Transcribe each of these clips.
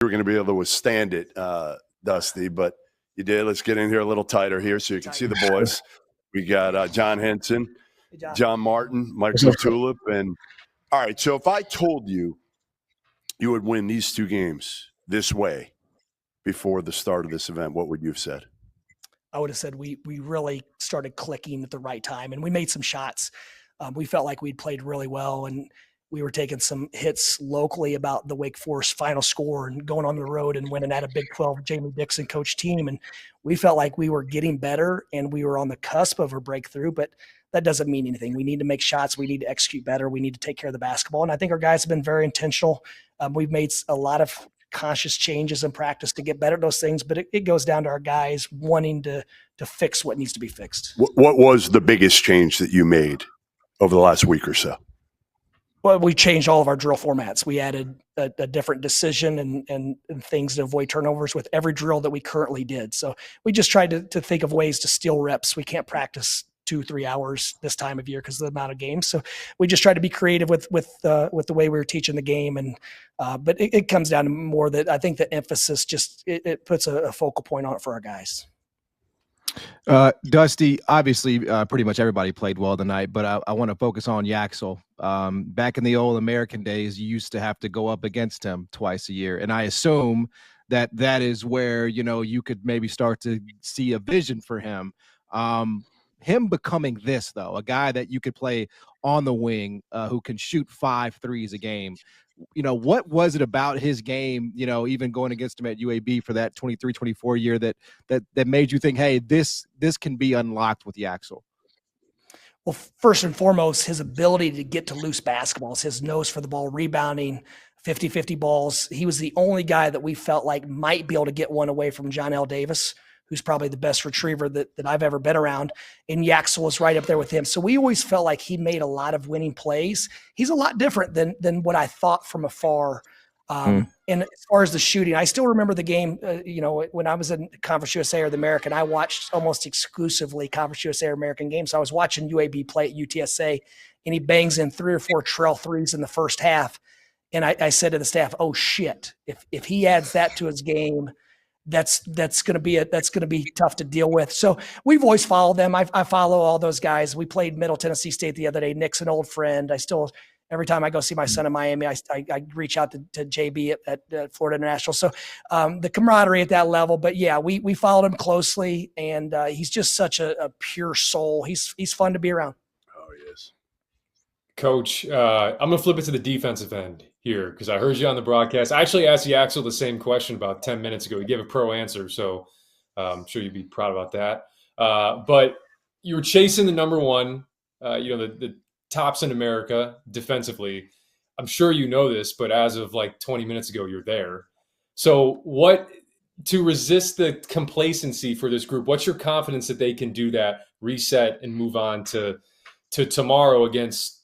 were going to be able to withstand it, Dusty, but you did. Let's get in here a little tighter here so you can see the boys. We got John Henson, John Martin, Michael Tulip, and all right. So if I told you you would win these two games this way before the start of this event, what would you have said? I would have said we really started clicking at the right time, and we made some shots. We felt like we'd played really well, and we were taking some hits locally about the Wake Forest final score and going on the road and winning at a Big 12 Jamie Dixon coach team. And we felt like we were getting better and we were on the cusp of a breakthrough, but that doesn't mean anything. We need to make shots. We need to execute better. We need to take care of the basketball. And I think our guys have been very intentional. We've made a lot of conscious changes in practice to get better at those things, but it goes down to our guys wanting to fix what needs to be fixed. What was the biggest change that you made over the last week or so? Well, we changed all of our drill formats. We added a different decision and things to avoid turnovers with every drill that we currently did. So we just tried to think of ways to steal reps. We can't practice 2-3 hours this time of year because of the amount of games. So we just tried to be creative with the way we were teaching the game. And but it comes down to more that I think the emphasis just it puts a focal point on it for our guys. Dusty, obviously, pretty much everybody played well tonight, but I want to focus on Yaxel. Back in the old American days, you used to have to go up against him twice a year, and I assume that is where you could maybe start to see a vision for him. Him becoming this, though, a guy that you could play on the wing, who can shoot 5 threes a game. What was it about his game, even going against him at UAB for that 23-24 year that made you think, hey, this can be unlocked with Yaxel? Well, first and foremost, his ability to get to loose basketballs, his nose for the ball, rebounding, 50-50 balls. He was the only guy that we felt like might be able to get one away from John L. Davis, who's probably the best retriever that I've ever been around. And Yaxel was right up there with him. So we always felt like he made a lot of winning plays. He's a lot different than what I thought from afar. And as far as the shooting, I still remember the game, when I was in Conference USA or the American, I watched almost exclusively Conference USA or American games. So I was watching UAB play at UTSA, and he bangs in 3 or 4 trail threes in the first half. And I said to the staff, oh shit, if he adds that to his game, that's going to be tough to deal with. So we've always followed them. I follow all those guys. We played Middle Tennessee State the other day. Nick's an old friend. Every time I go see my son in Miami, I reach out to JB at Florida International. So the camaraderie at that level, but yeah, we followed him closely, and he's just such a pure soul. He's fun to be around. Oh, he is. Coach, I'm going to flip it to the defensive end here because I heard you on the broadcast. I actually asked Yaxel the same question about 10 minutes ago. He gave a pro answer, so I'm sure you'd be proud about that. But you were chasing the number one, the tops in America defensively. I'm sure you know this, but as of like 20 minutes ago, you're there. So to resist the complacency for this group, what's your confidence that they can do that, reset, and move on to tomorrow against,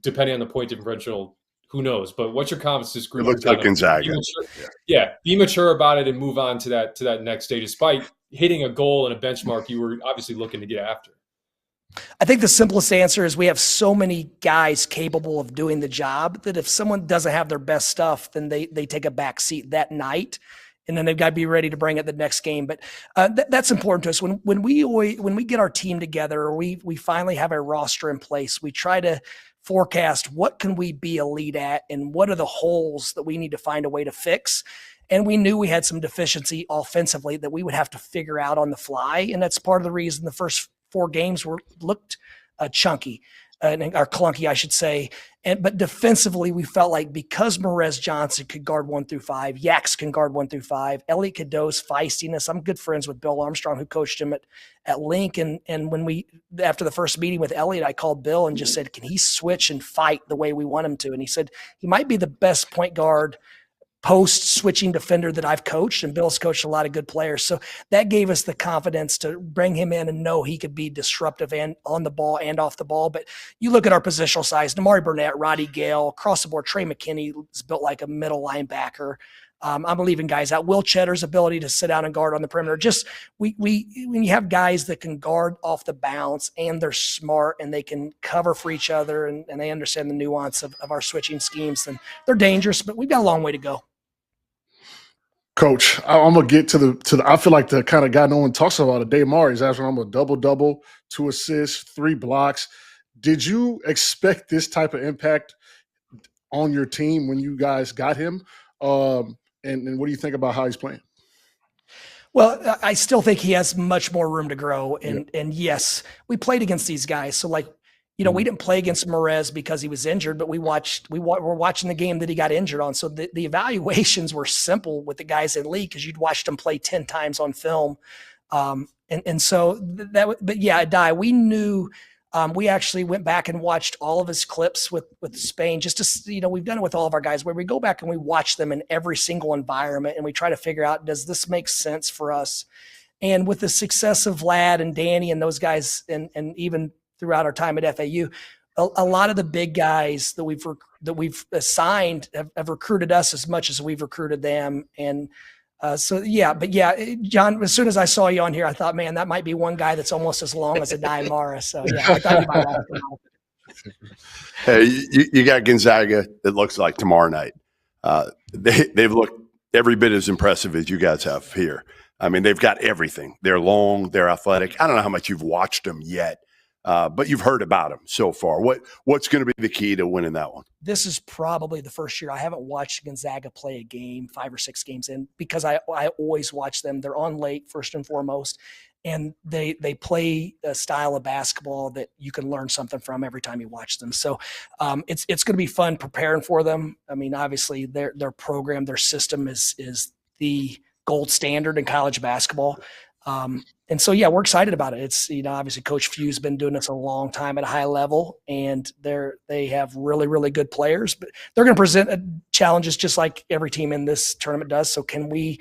depending on the point differential, who knows? But what's your confidence this group? It looks like Gonzaga. Be mature about it and move on to that next stage, despite hitting a goal and a benchmark you were obviously looking to get after. I think the simplest answer is we have so many guys capable of doing the job that if someone doesn't have their best stuff, then they take a back seat that night, and then they've got to be ready to bring it the next game. But that's important to us. When we get our team together, or we finally have a roster in place, we try to forecast what can we be elite at and what are the holes that we need to find a way to fix. And we knew we had some deficiency offensively that we would have to figure out on the fly. And that's part of the reason the first 4 games looked chunky or clunky, I should say. But defensively, we felt like because Merez Johnson could guard 1 through 5, Yax can guard 1 through 5, Elliot Cadeau's feistiness. I'm good friends with Bill Armstrong, who coached him at Link. And when after the first meeting with Elliot, I called Bill and just said, can he switch and fight the way we want him to? And he said, he might be the best point guard post-switching defender that I've coached, and Bill's coached a lot of good players. So that gave us the confidence to bring him in and know he could be disruptive and on the ball and off the ball. But you look at our positional size, Daymari Burnett, Roddy Gale, across the board, Trey McKinney is built like a middle linebacker. I'm leaving guys out. Will Cheddar's ability to sit down and guard on the perimeter. Just when you have guys that can guard off the bounce and they're smart and they can cover for each other and they understand the nuance of our switching schemes, then they're dangerous, but we've got a long way to go. Coach, I'm gonna get to the. I feel like the kind of guy no one talks about it. Daymari is after I'm a double, 2 assists, 3 blocks. Did you expect this type of impact on your team when you guys got him? And what do you think about how he's playing? Well, I still think he has much more room to grow. And yes, we played against these guys. So like, you know, we didn't play against Morez because he was injured, but we're watching the game that he got injured on. So the evaluations were simple with the guys in league because you'd watched them play 10 times on film. And so but yeah, we knew, we actually went back and watched all of his clips with Spain, just to, you know, we've done it with all of our guys where we go back and we watch them in every single environment and we try to figure out, does this make sense for us? And with the success of Vlad and Danny and those guys, and even throughout our time at FAU, a lot of the big guys that we've assigned have recruited us as much as we've recruited them. And so, yeah, but yeah, John, as soon as I saw you on here, I thought, man, that might be one guy that's almost as long as a Daymari. So yeah, I thought you might like him. Hey, you got Gonzaga. It looks like tomorrow night. They've looked every bit as impressive as you guys have here. I mean, they've got everything. They're long, they're athletic. I don't know how much you've watched them yet, but you've heard about them so far. What's going to be the key to winning that one? This is probably the first year I haven't watched Gonzaga play a game, 5 or 6 games in, because I always watch them. They're on late first and foremost, and they play a style of basketball that you can learn something from every time you watch them. So it's going to be fun preparing for them. I mean, obviously their program, their system is the gold standard in college basketball. And so, yeah, we're excited about it. It's, you know, obviously Coach Few's been doing this a long time at a high level, and they have really, really good players, but they're going to present challenges just like every team in this tournament does. So can we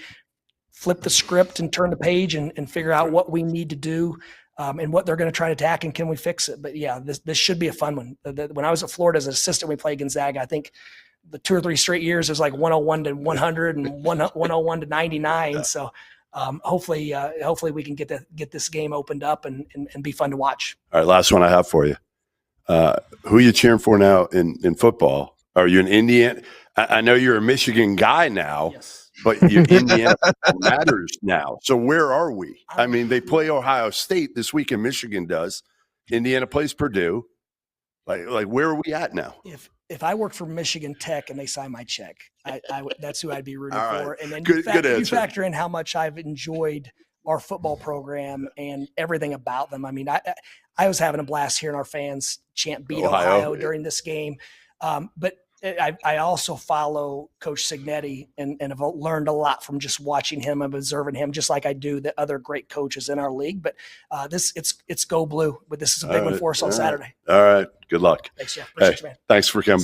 flip the script and turn the page and figure out what we need to do and what they're going to try to attack, and can we fix it? But yeah, this should be a fun one. When I was at Florida as an assistant, we played Gonzaga. I think the 2 or 3 straight years it was like 101 to 100 and 101 to 99. So hopefully we can get this game opened up and be fun to watch. All right, last one I have for you. Who are you cheering for now in football? Are you an Indiana? I know you're a Michigan guy now, yes, but your Indiana matters now. So where are we? I mean, they play Ohio State this week, and Michigan does. Indiana plays Purdue. Like where are we at now? If I worked for Michigan Tech and they sign my check, that's who I'd be rooting for. And then you factor in how much I've enjoyed our football program and everything about them. I mean, I was having a blast hearing our fans chant "Beat Ohio" during this game. But I also follow Coach Signetti and have learned a lot from just watching him and observing him, just like I do the other great coaches in our league. But it's go blue. But this is a big one for us on Saturday. All right. Good luck. Thanks, Jeff. Appreciate you, man. Thanks for coming by.